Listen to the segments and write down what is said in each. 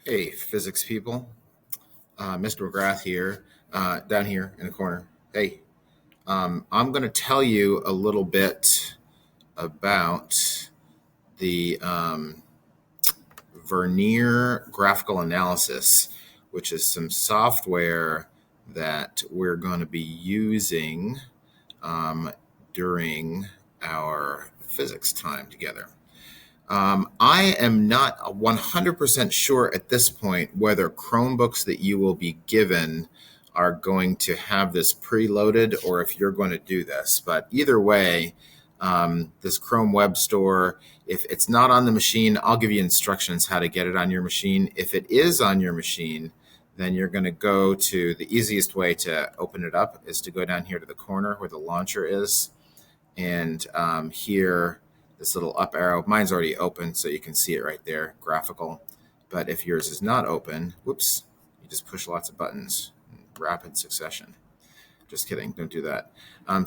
Hey, physics people. Mr. McGrath here, down here in the corner. Hey, I'm going to tell you a little bit about the Vernier Graphical Analysis, which is some software that we're going to be using um, during our physics time together. I am not 100% sure at this point whether Chromebooks that you will be given are going to have this preloaded or if you're going to do this. But either way, this Chrome Web Store, if it's not on the machine, I'll give you instructions how to get it on your machine. If it is on your machine, then you're going to go to the easiest way to open it up is to go down here to the corner where the launcher is. And here, this little up arrow, mine's already open, so you can see it right there, graphical. But if yours is not open, whoops, you just push lots of buttons in rapid succession. Just kidding, don't do that.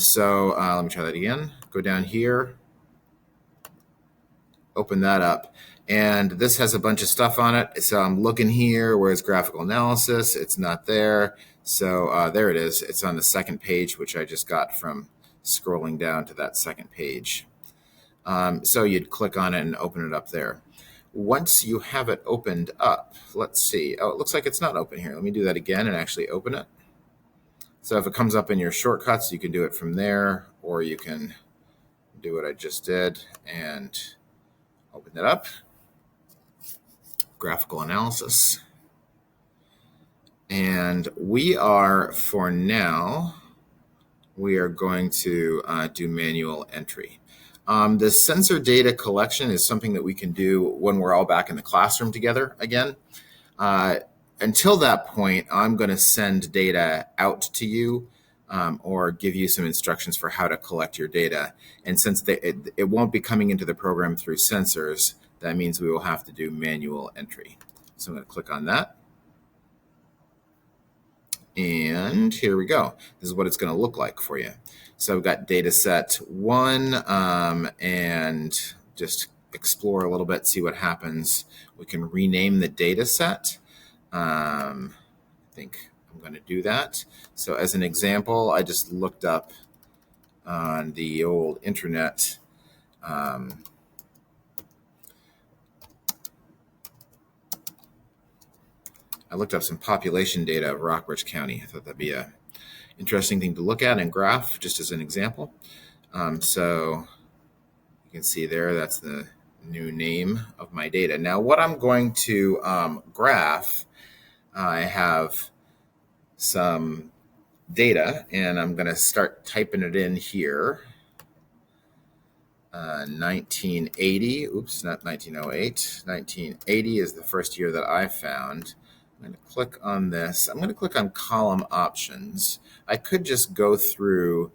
So let me try that again. Go down here, open that up. And this has a bunch of stuff on it. So I'm looking here, where's graphical analysis? It's not there. So there it is. It's on the second page, which I just got from scrolling down to that second page. So you'd click on it and open it up there. Once you have it opened up, let's see. Oh, it looks like it's not open here. Let me do that again and actually open it. So if it comes up in your shortcuts, you can do it from there, or you can do what I just did and open it up. Graphical analysis. And we are, for now, we are going to do manual entry. The sensor data collection is something that we can do when we're all back in the classroom together again. Until that point, I'm going to send data out to you or give you some instructions for how to collect your data. And since it won't be coming into the program through sensors, that means we will have to do manual entry. So I'm going to click on that. And here we go. This is what it's going to look like for you. So we've got data set 1 and just explore a little bit, see what happens. We can rename the data set. I think I'm going to do that. So as an example, I just looked up on the old internet I looked up some population data of Rockbridge County. I thought that'd be a interesting thing to look at and graph, just as an example. So you can see there, that's the new name of my data. Now, what I'm going to graph, I have some data, and I'm going to start typing it in here. 1980, oops, not 1908. 1980 is the first year that I found. I'm going to click on this. I'm going to click on column options. I could just go through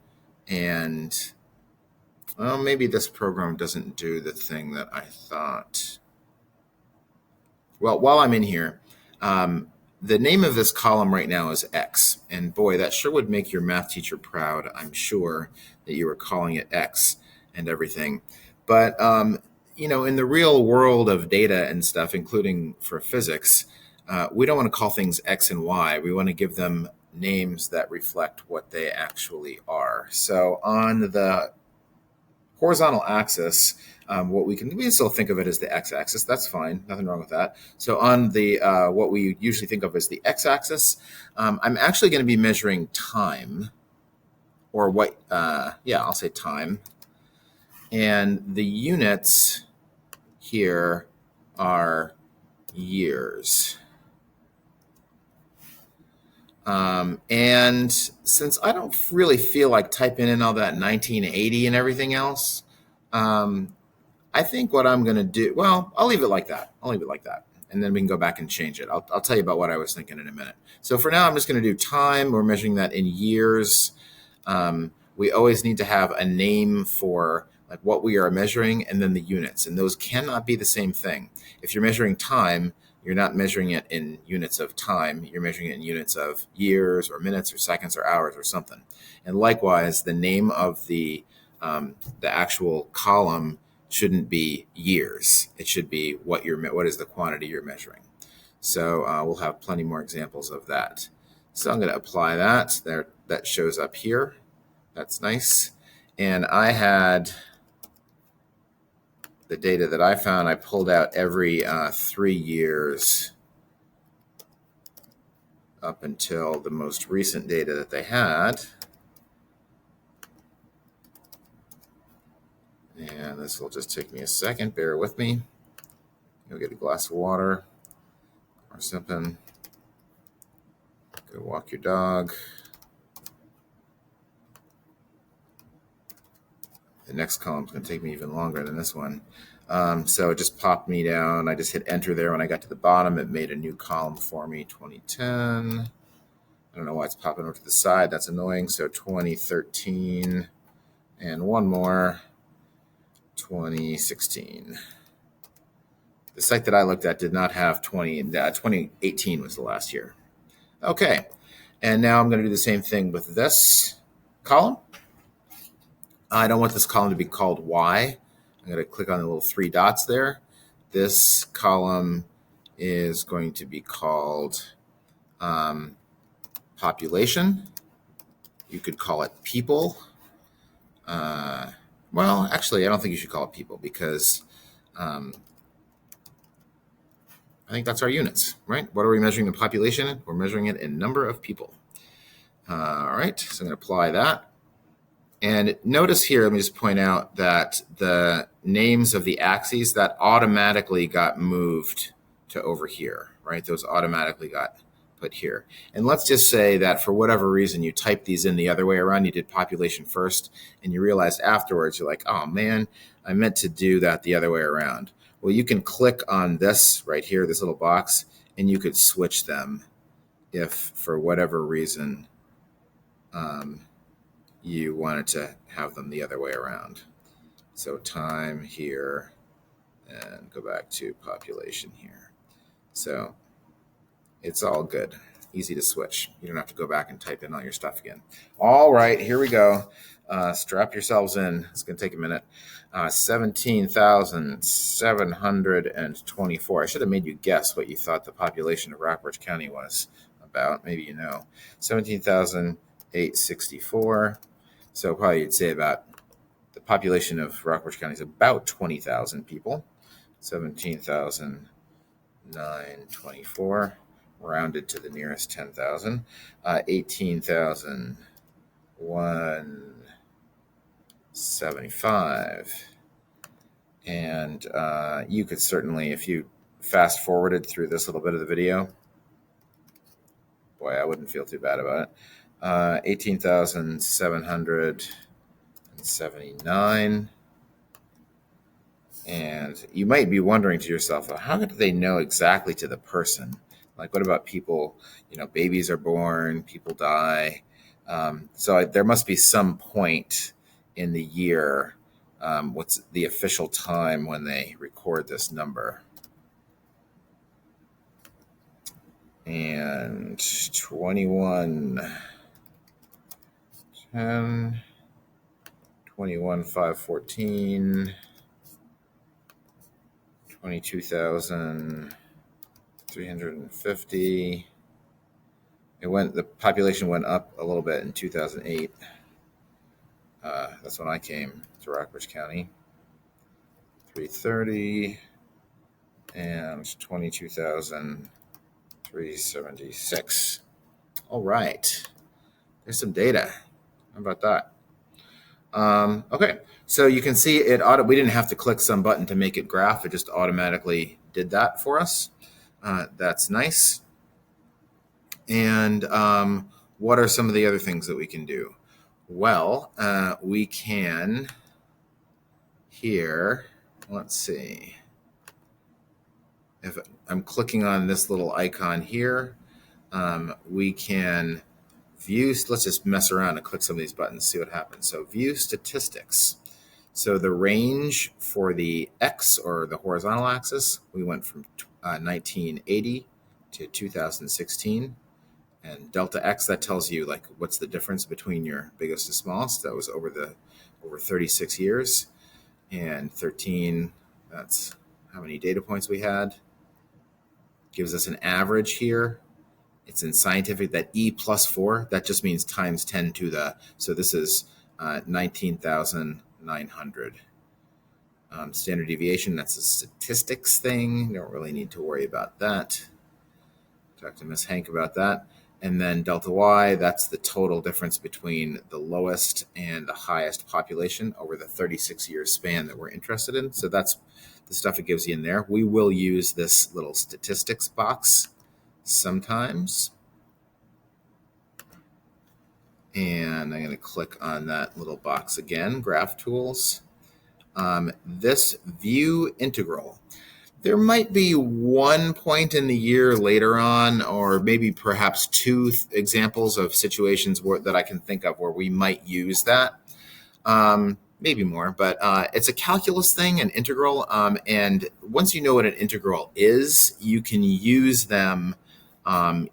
and, well, maybe this program doesn't do the thing that I thought. Well, while I'm in here, the name of this column right now is X. And boy, that sure would make your math teacher proud, I'm sure, that you were calling it X and everything. But, in the real world of data and stuff, including for physics, we don't want to call things X and Y. We want to give them names that reflect what they actually are. So on the horizontal axis, we can still think of it as the x-axis. That's fine, nothing wrong with that. So on the what we usually think of as the x-axis, I'm actually going to be measuring time, or what? I'll say time, and the units here are years. And since I don't really feel like typing in all that 1980 and everything else, I think what I'm going to do, well, I'll leave it like that. And then we can go back and change it. I'll tell you about what I was thinking in a minute. So for now, I'm just going to do time. We're measuring that in years. We always need to have a name for like what we are measuring and then the units. And those cannot be the same thing. If you're measuring time, you're not measuring it in units of time. You're measuring it in units of years or minutes or seconds or hours or something. And likewise, the name of the actual column shouldn't be years. It should be what is the quantity you're measuring. So we'll have plenty more examples of that. So I'm going to apply that. There, that shows up here. That's nice. And I had the data that I found. I pulled out every 3 years up until the most recent data that they had. And this will just take me a second. Bear with me. Go get a glass of water or something. Go walk your dog. The next column is going to take me even longer than this one. So it just popped me down. I just hit enter there. When I got to the bottom, it made a new column for me, 2010. I don't know why it's popping over to the side. That's annoying. So 2013 and one more, 2016. The site that I looked at did not have 2018 was the last year. Okay. And now I'm going to do the same thing with this column. I don't want this column to be called Y. I'm going to click on the little 3 dots there. This column is going to be called population. You could call it people. Well, actually, I don't think you should call it people because I think that's our units, right? What are we measuring the population in? We're measuring it in number of people. All right, so I'm going to apply that. And notice here, let me just point out that the names of the axes that automatically got moved to over here, right? Those automatically got put here. And let's just say that for whatever reason, you typed these in the other way around, you did population first, and you realized afterwards, you're like, oh man, I meant to do that the other way around. Well, you can click on this right here, this little box, and you could switch them if for whatever reason, you wanted to have them the other way around. So time here and go back to population here. So it's all good. Easy to switch. You don't have to go back and type in all your stuff again. All right, here we go. Strap yourselves in. It's going to take a minute. 17,724. I should have made you guess what you thought the population of Rockbridge County was about. Maybe you know. 17,864. So probably you'd say about the population of Rockbridge County is about 20,000 people. 17,924, rounded to the nearest 10,000. 18,175. And you could certainly, if you fast forwarded through this little bit of the video, boy, I wouldn't feel too bad about it. 18,779. And you might be wondering to yourself, well, how did they know exactly to the person? Like, what about people, babies are born, people die. So there must be some point in the year, what's the official time when they record this number. And 2110, 21,514, 22,350. The population went up a little bit in 2008. That's when I came to Rockbridge County. 330 and 22,376. All right. There's some data. How about that? Okay, so you can see we didn't have to click some button to make it graph. It just automatically did that for us. That's nice. And what are some of the other things that we can do? Well, we can here, let's see. If I'm clicking on this little icon here, we can view, let's just mess around and click some of these buttons, see what happens. So view statistics. So the range for the X or the horizontal axis, we went from 1980 to 2016. And delta X, that tells you like what's the difference between your biggest and smallest. That was over 36 years. And 13, that's how many data points we had. gives us an average here. It's in scientific that E plus 4, that just means times 10 to the, so this is 19,900. Standard deviation, that's a statistics thing. Don't really need to worry about that. Talk to Ms. Hank about that. And then delta Y, that's the total difference between the lowest and the highest population over the 36-year span that we're interested in. So that's the stuff it gives you in there. We will use this little statistics box sometimes. And I'm going to click on that little box again, Graph Tools. This view integral. There might be one point in the year later on, or maybe perhaps two examples of situations that I can think of where we might use that. Maybe more, but it's a calculus thing, an integral. And once you know what an integral is, you can use them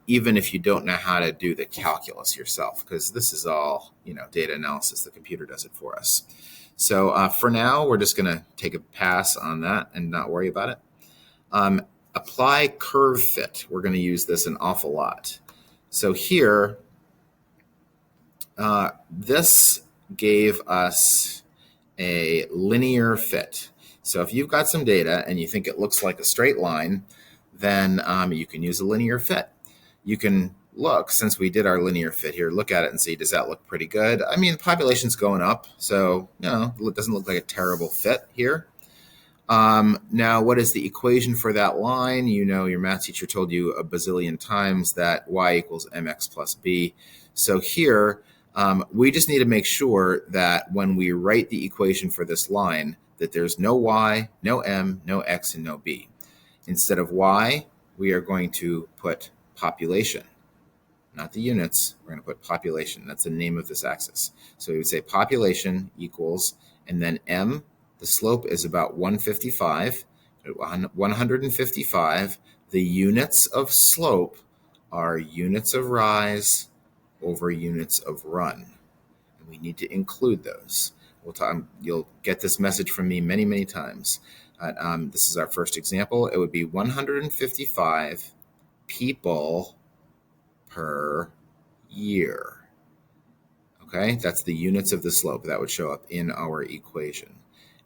even if you don't know how to do the calculus yourself, because this is all, data analysis. The computer does it for us. So for now, we're just going to take a pass on that and not worry about it. Apply curve fit. We're going to use this an awful lot. So here, this gave us a linear fit. So if you've got some data and you think it looks like a straight line, then you can use a linear fit. You can look, since we did our linear fit here, look at it and see, does that look pretty good? I mean, the population's going up, so it doesn't look like a terrible fit here. Now, what is the equation for that line? Your math teacher told you a bazillion times that y equals mx plus b. So here, we just need to make sure that when we write the equation for this line, that there's no y, no m, no x, and no b. Instead of y, we are going to put population, not the units. We're going to put population. That's the name of this axis. So we would say population equals, and then m, the slope is about 155. At 155, the units of slope are units of rise over units of run. And we need to include those. You'll get this message from me many, many times. This is our first example. It would be 155 people per year. Okay, that's the units of the slope that would show up in our equation.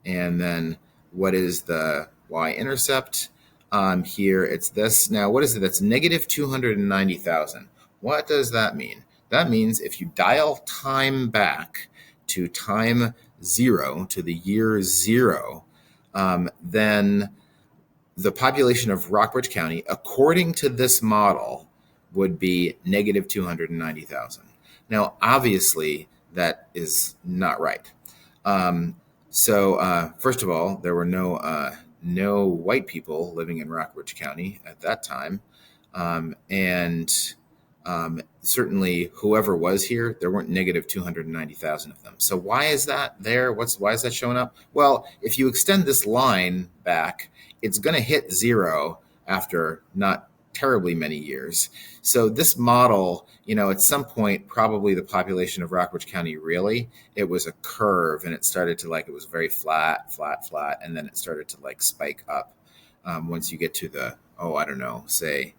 And then what is the y-intercept? Here it's this. Now, what is it? That's negative 290,000. What does that mean? That means if you dial time back to time 0, to the year 0, then the population of Rockbridge County, according to this model, would be negative 290,000. Now, obviously, that is not right. So first of all, there were no white people living in Rockbridge County at that time. And certainly whoever was here, there weren't negative 290,000 of them. So why is that there? Why is that showing up? Well, if you extend this line back, it's going to hit 0 after not terribly many years. So this model, at some point, probably the population of Rockbridge County, it was a curve, and it started to it was very flat, and then it started to spike up once you get to the, say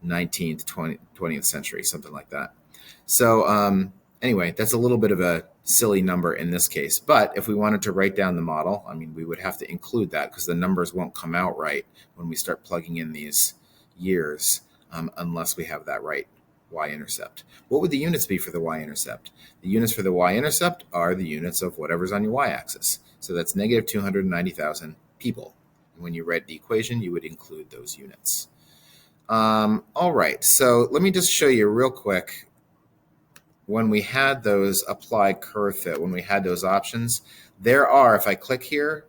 19th, 20th century, something like that. So anyway, that's a little bit of a silly number in this case. But if we wanted to write down the model, we would have to include that because the numbers won't come out right when we start plugging in these years unless we have that right y-intercept. What would the units be for the y-intercept? The units for the y-intercept are the units of whatever's on your y-axis. So that's negative 290,000 people. And when you write the equation, you would include those units. All right, so let me just show you real quick. When we had those apply curve fit, when we had those options, if I click here,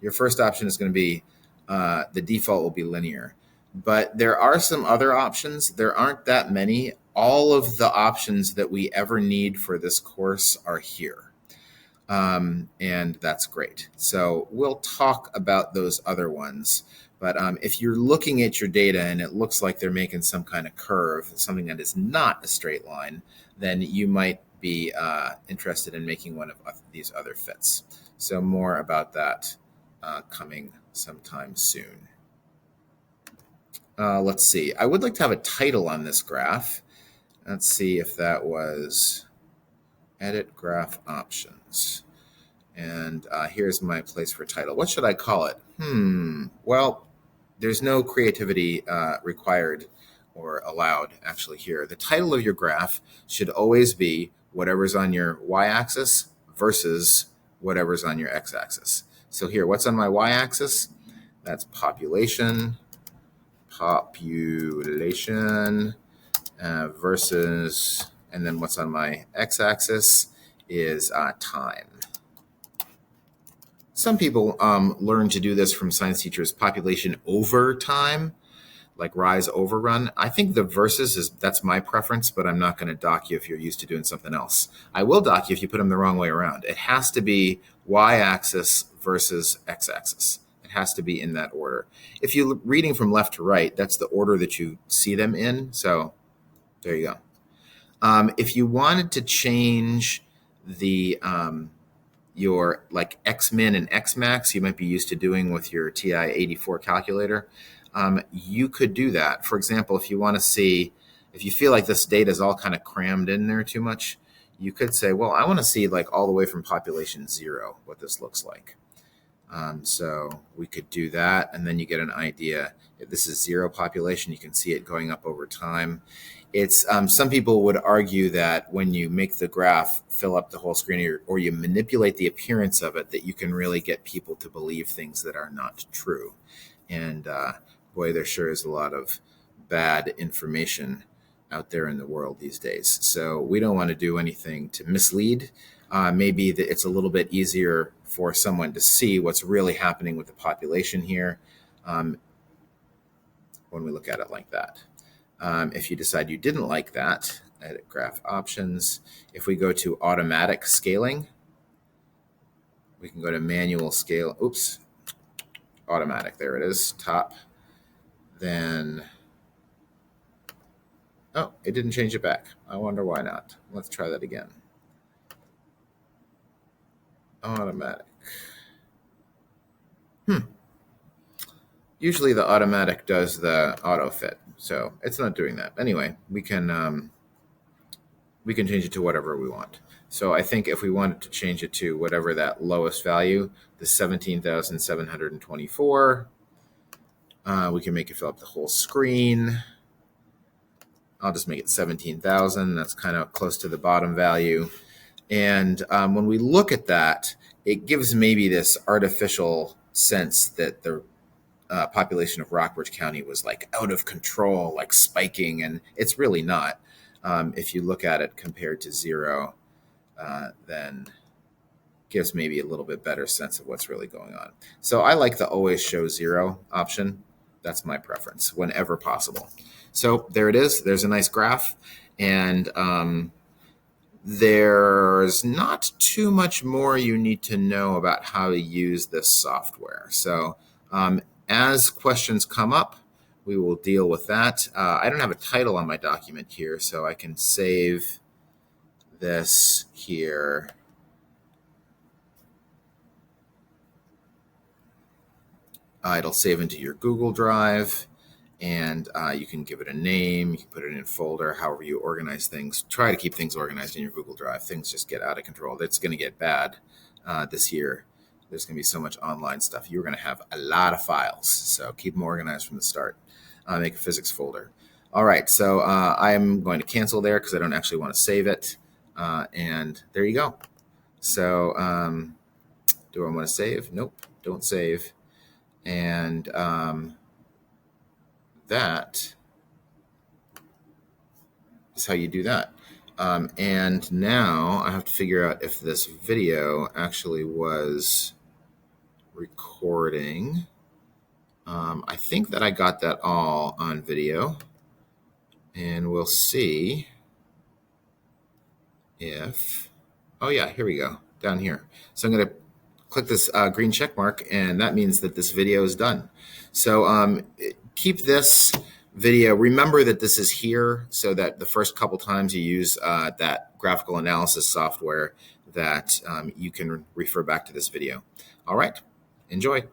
your first option is going to be, the default will be linear. But there are some other options. There aren't that many. All of the options that we ever need for this course are here. And that's great. So we'll talk about those other ones. But if you're looking at your data and it looks like they're making some kind of curve, something that is not a straight line, then you might be interested in making one of these other fits. So more about that coming sometime soon. Let's see. I would like to have a title on this graph. Let's see if that was edit graph options. And here's my place for title. What should I call it? Well, there's no creativity required or allowed actually here. The title of your graph should always be whatever's on your y-axis versus whatever's on your x-axis. So here, what's on my y-axis? That's population, versus, and then what's on my x-axis is time. Some people learn to do this from science teachers, population over time, like rise over run. I think the versus that's my preference, but I'm not going to dock you if you're used to doing something else. I will dock you if you put them the wrong way around. It has to be y-axis versus x-axis. It has to be in that order. If you're reading from left to right, that's the order that you see them in. So there you go. If you wanted to change the your like X-min and X-max you might be used to doing with your TI-84 calculator, you could do that. For example, if you want to see, if you feel like this data is all kind of crammed in there too much, you could say, well, I want to see like all the way from population 0 what this looks like. So we could do that, and then you get an idea. If this is 0 population, you can see it going up over time. It's some people would argue that when you make the graph fill up the whole screen, or you manipulate the appearance of it, that you can really get people to believe things that are not true. And boy, there sure is a lot of bad information out there in the world these days. So we don't want to do anything to mislead. Maybe it's a little bit easier for someone to see what's really happening with the population here when we look at it like that. If you decide you didn't like that, edit graph options. If we go to automatic scaling, we can go to manual scale. Oops, automatic. There it is, top. Then, oh, it didn't change it back. I wonder why not. Let's try that again. Automatic. Usually the automatic does the auto fit, so it's not doing that. Anyway, we can change it to whatever we want. So I think if we wanted to change it to whatever that lowest value, the 17,724, we can make it fill up the whole screen. I'll just make it 17,000. That's kind of close to the bottom value. And when we look at that, it gives maybe this artificial sense that the population of Rockbridge County was like out of control, like spiking, and it's really not. If you look at it compared to 0, then gives maybe a little bit better sense of what's really going on. So I like the always show 0 option. That's my preference whenever possible. So there it is. There's a nice graph, and there's not too much more you need to know about how to use this software. So as questions come up, we will deal with that. I don't have a title on my document here, so I can save this here. It'll save into your Google Drive, and you can give it a name. You can put it in a folder, however you organize things. Try to keep things organized in your Google Drive. Things just get out of control. It's going to get bad this year. There's going to be so much online stuff. You're going to have a lot of files, so keep them organized from the start. Make a physics folder. All right, so I'm going to cancel there because I don't actually want to save it. And there you go. So do I want to save? Nope, don't save. And that is how you do that. And now I have to figure out if this video actually was recording. I think that I got that all on video, and we'll see if, oh yeah, here we go, down here. So I'm going to click this green check mark, and that means that this video is done. So keep this video, remember that this is here so that the first couple times you use that graphical analysis software that you can refer back to this video. All right, enjoy.